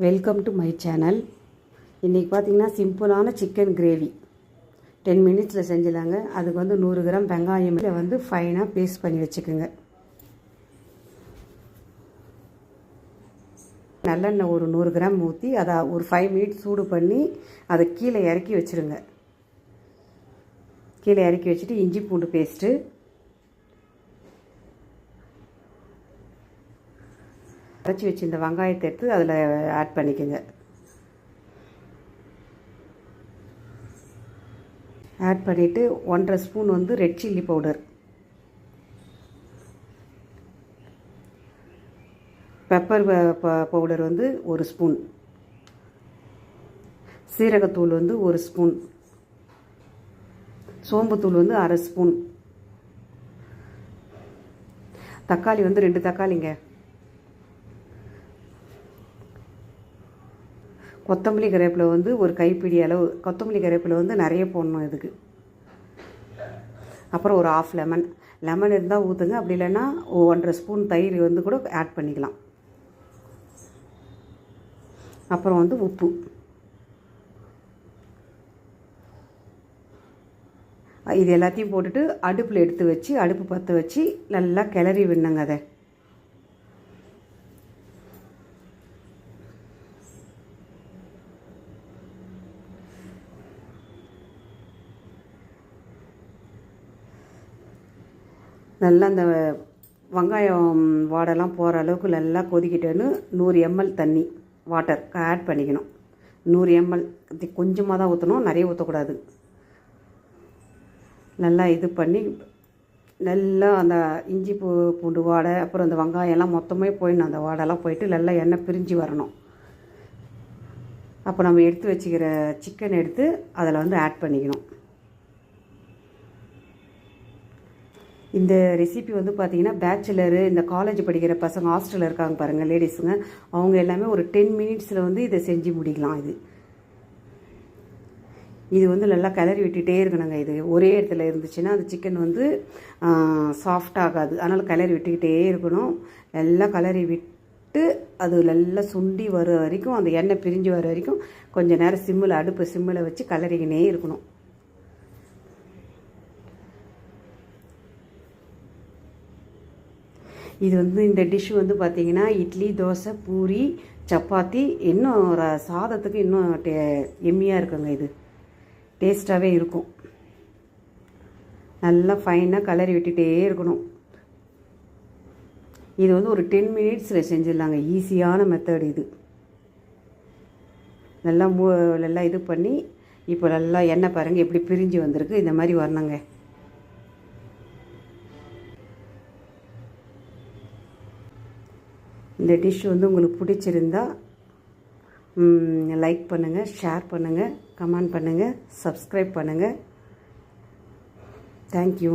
Welcome to my channel. இன்றைக்கி பார்த்திங்கன்னா சிம்பிளான சிக்கன் கிரேவி 10 மினிட்ஸில் செஞ்சிடலாங்க. அதுக்கு 100 கிராம் வெங்காயம் ஃபைனாக பேஸ்ட் பண்ணி வச்சுக்கோங்க. நல்லெண்ணெய் ஒரு 100 கிராம் ஊற்றி அதை ஒரு 5 மினிட்ஸ் சூடு பண்ணி அதை கீழே இறக்கி வச்சுருங்க. கீழே இறக்கி வச்சுட்டு இஞ்சி பூண்டு பேஸ்ட்டு, அரைச்சி வச்சு இந்த வெங்காயத்தை எடுத்து அதில் ஆட் பண்ணிக்கோங்க. ஆட் பண்ணிவிட்டு 1.5 spoon red chilli powder, pepper powder 1 spoon, சீரகத்தூள் 1 ஸ்பூன், சோம்புத்தூள் 1/2 ஸ்பூன், தக்காளி 2 தக்காளிங்க, கொத்தமல்லி கருவேப்பிலை ஒரு கைப்பிடி அளவு. கொத்தமல்லி கருவேப்பிலை நிறைய போடணும் இதுக்கு. அப்புறம் ஒரு 1/2 லெமன். லெமன் இருந்தால் ஊற்றுங்க, அப்படி இல்லைன்னா 1.5 ஸ்பூன் தயிர் கூட ஆட் பண்ணிக்கலாம். அப்புறம் உப்பு. இது எல்லாத்தையும் போட்டுட்டு அடுப்பில் எடுத்து வச்சு அடுப்பு பற்ற வச்சு நல்லா கிளறி விடணுங்க. அதை நல்லா அந்த வெங்காயம் வாடெல்லாம் போகிற அளவுக்கு நல்லா கொதிக்கிட்டேன்னு 100 ml தண்ணி வாட்டர் ஆட் பண்ணிக்கணும். 100 ml கொஞ்சமாக தான் ஊற்றணும், நிறைய ஊற்றக்கூடாது. நல்லா இது பண்ணி நல்லா அந்த இஞ்சி பூண்டு வாடை அப்புறம் அந்த வெங்காயம்லாம் மொத்தமே போயிடணும். அந்த வாடெல்லாம் போயிட்டு நல்லா எண்ணெய் பிரிஞ்சு வரணும். அப்போ நம்ம எடுத்து வச்சுக்கிற சிக்கன் எடுத்து அதில் ஆட் பண்ணிக்கணும். இந்த ரெசிபி பார்த்திங்கன்னா பேச்சுலரு, இந்த காலேஜ் படிக்கிற பசங்க, ஹாஸ்டலில் இருக்காங்க பாருங்கள் லேடிஸுங்க, அவங்க எல்லாமே ஒரு 10 மினிட்ஸில் இதை செஞ்சு முடிக்கலாம். இது நல்லா கிளறி விட்டுகிட்டே இருக்கணுங்க. இது ஒரே இடத்துல இருந்துச்சுன்னா அந்த சிக்கன் சாஃப்டாகாது. அதனால் கிளறி விட்டுக்கிட்டே இருக்கணும். நல்லா கிளறி விட்டு அது நல்லா சுண்டி வர வரைக்கும், அந்த எண்ணெய் பிரிஞ்சு வர வரைக்கும் கொஞ்சம் நேரம் அடுப்பு சிம்மில் வச்சு கிளறிக்கினே இருக்கணும். இது இந்த டிஷ் பார்த்திங்கன்னா இட்லி, தோசை, பூரி, சப்பாத்தி, இன்னும் ஒரு சாதத்துக்கு இன்னும் எம்மியாக இருக்குங்க. இது டேஸ்ட்டாகவே இருக்கும். நல்லா ஃபைனாக கலரி விட்டுகிட்டே இருக்கணும். இது ஒரு 10 மினிட்ஸில் செஞ்சிடலாங்க. ஈஸியான மெத்தட் இது. நல்லா இது பண்ணி இப்போ நல்லா எண்ணெய் பாருங்கள் எப்படி பிரிஞ்சு வந்திருக்கு. இந்த மாதிரி வரணுங்க. இந்த டிஷ் உங்களுக்கு பிடிச்சிருந்தா லைக் பண்ணுங்கள், ஷேர் பண்ணுங்கள், கமெண்ட் பண்ணுங்கள், சப்ஸ்கிரைப் பண்ணுங்கள். தேங்க்யூ.